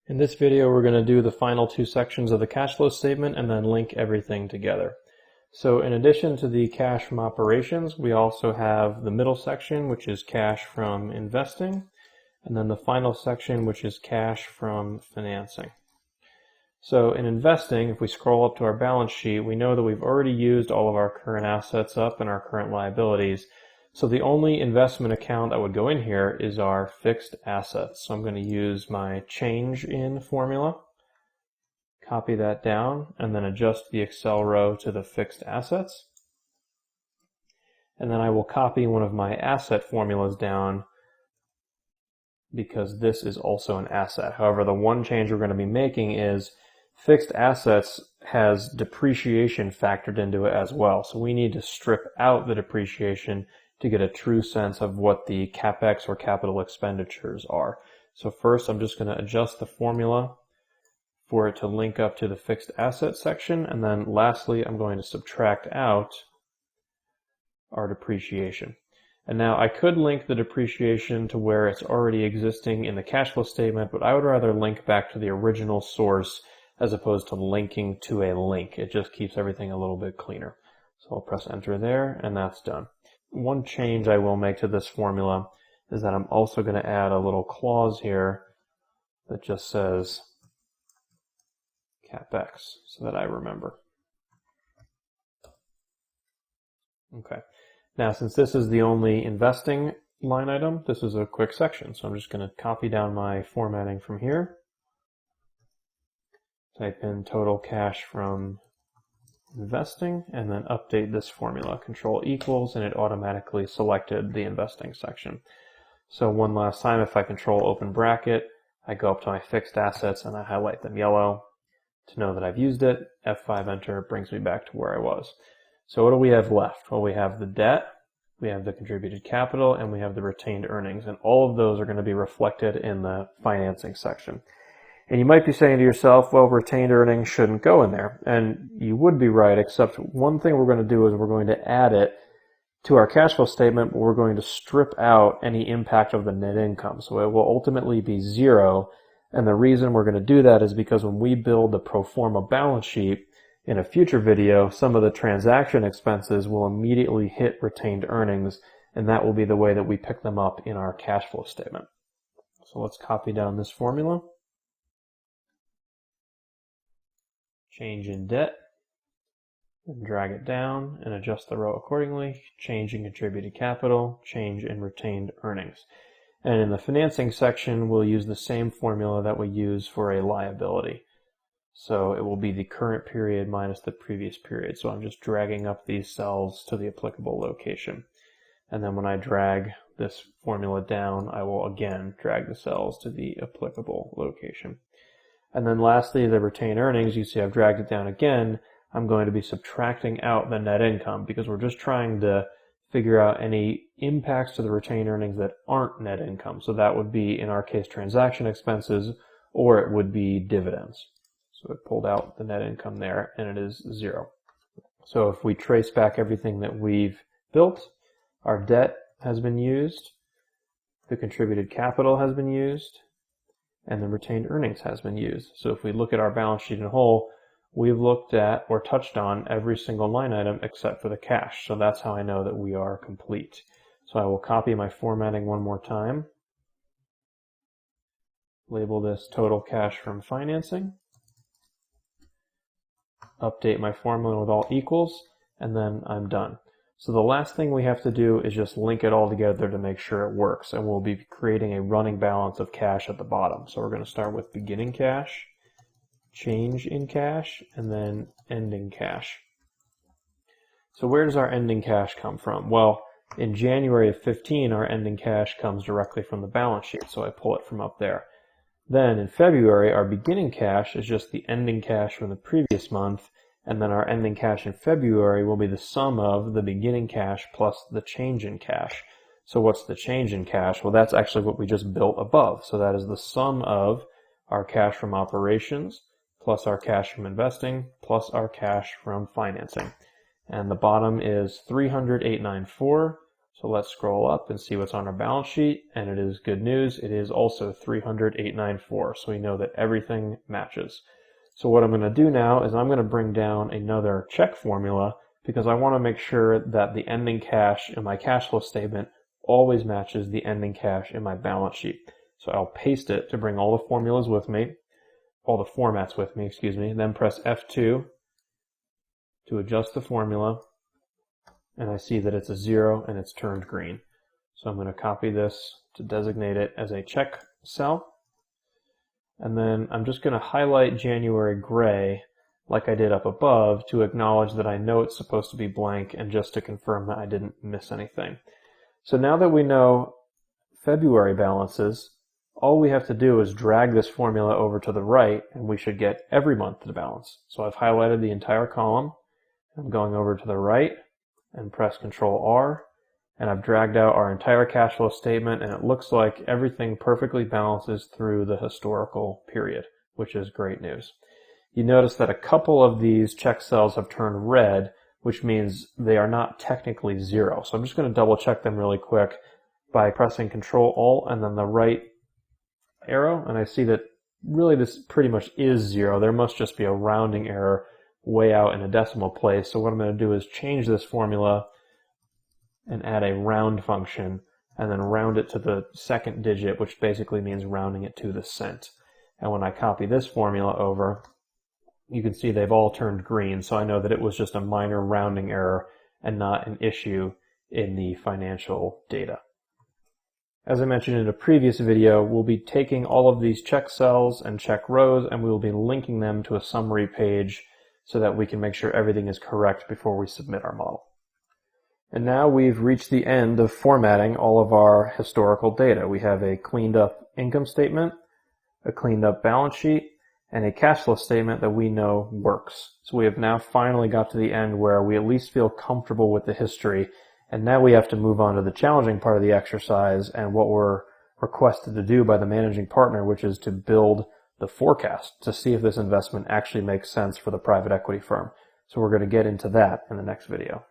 In this video, we're going to do the final two sections of the cash flow statement and then link everything together. So in addition to the cash from operations, we also have the middle section, which is cash from investing, and then the final section, which is cash from financing. So in investing, if we scroll up to our balance sheet, we know that we've already used all of our current assets up and our current liabilities. So the only investment account that would go in here is our fixed assets. So I'm going to use my change in formula, copy that down, and then adjust the Excel row to the fixed assets. And then I will copy one of my asset formulas down because this is also an asset. However, the one change we're going to be making is fixed assets has depreciation factored into it as well. So we need to strip out the depreciation to get a true sense of what the CapEx or capital expenditures are. So first I'm just going to adjust the formula for it to link up to the fixed asset section, and then lastly I'm going to subtract out our depreciation. And now I could link the depreciation to where it's already existing in the cash flow statement, but I would rather link back to the original source as opposed to linking to a link. It just keeps everything a little bit cleaner. So I'll press enter there, and that's done. One change I will make to this formula is that I'm also going to add a little clause here that just says CapEx so that I remember. Okay. Now, since this is the only investing line item, this is a quick section. So I'm just going to copy down my formatting from here. Type in total cash from investing, and then update this formula, control equals, and it automatically selected the investing section. So one last time, if I control open bracket, I go up to my fixed assets and I highlight them yellow to know that I've used it. F5 enter brings me back to where I was. So what do we have left? Well, we have the debt, we have the contributed capital, and we have the retained earnings, and all of those are going to be reflected in the financing section. And you might be saying to yourself, well, retained earnings shouldn't go in there. And you would be right, except one thing we're going to do is we're going to add it to our cash flow statement, but we're going to strip out any impact of the net income. So it will ultimately be zero. And the reason we're going to do that is because when we build the pro forma balance sheet in a future video, some of the transaction expenses will immediately hit retained earnings, and that will be the way that we pick them up in our cash flow statement. So let's copy down this formula. Change in debt, and drag it down and adjust the row accordingly. Change in contributed capital, change in retained earnings. And in the financing section, we'll use the same formula that we use for a liability. So it will be the current period minus the previous period. So I'm just dragging up these cells to the applicable location. And then when I drag this formula down, I will again drag the cells to the applicable location. And then lastly, the retained earnings, you see I've dragged it down again. I'm going to be subtracting out the net income because we're just trying to figure out any impacts to the retained earnings that aren't net income. So that would be, in our case, transaction expenses, or it would be dividends. So it pulled out the net income there, and it is zero. So if we trace back everything that we've built, our debt has been used, the contributed capital has been used, and the retained earnings has been used. So if we look at our balance sheet in whole, we've looked at or touched on every single line item except for the cash. So that's how I know that we are complete. So I will copy my formatting one more time. Label this total cash from financing. Update my formula with all equals, and then I'm done. So the last thing we have to do is just link it all together to make sure it works, and we'll be creating a running balance of cash at the bottom. So we're going to start with beginning cash, change in cash, and then ending cash. So where does our ending cash come from? Well, in January of 15, our ending cash comes directly from the balance sheet, so I pull it from up there. Then in February, our beginning cash is just the ending cash from the previous month, and then our ending cash in February will be the sum of the beginning cash plus the change in cash. So what's the change in cash? Well, that's actually what we just built above. So that is the sum of our cash from operations plus our cash from investing plus our cash from financing. And the bottom is 308.94. So let's scroll up and see what's on our balance sheet, and it is good news. It is also 300,894, so we know that everything matches. So what I'm going to do now is I'm going to bring down another check formula because I want to make sure that the ending cash in my cash flow statement always matches the ending cash in my balance sheet. So I'll paste it to bring all the formulas with me, all the formats with me, excuse me, then press F2 to adjust the formula, and I see that it's a 0 and it's turned green. So I'm going to copy this to designate it as a check cell. And then I'm just going to highlight January gray like I did up above to acknowledge that I know it's supposed to be blank and just to confirm that I didn't miss anything. So now that we know February balances, all we have to do is drag this formula over to the right and we should get every month to balance. So I've highlighted the entire column. I'm going over to the right and press Control R, and I've dragged out our entire cash flow statement, and it looks like everything perfectly balances through the historical period, which is great news. You notice that a couple of these check cells have turned red, which means they are not technically 0. So I'm just going to double check them really quick by pressing Control Alt and then the right arrow, and I see that really this pretty much is 0. There must just be a rounding error way out in a decimal place. So what I'm going to do is change this formula and add a round function and then round it to the second digit, which basically means rounding it to the cent. And when I copy this formula over, you can see they've all turned green, so I know that it was just a minor rounding error and not an issue in the financial data. As I mentioned in a previous video, we'll be taking all of these check cells and check rows and we will be linking them to a summary page so that we can make sure everything is correct before we submit our model. And now we've reached the end of formatting all of our historical data. We have a cleaned up income statement, a cleaned up balance sheet, and a cash flow statement that we know works. So we have now finally got to the end where we at least feel comfortable with the history, and now we have to move on to the challenging part of the exercise and what we're requested to do by the managing partner, which is to build the forecast to see if this investment actually makes sense for the private equity firm. So we're going to get into that in the next video.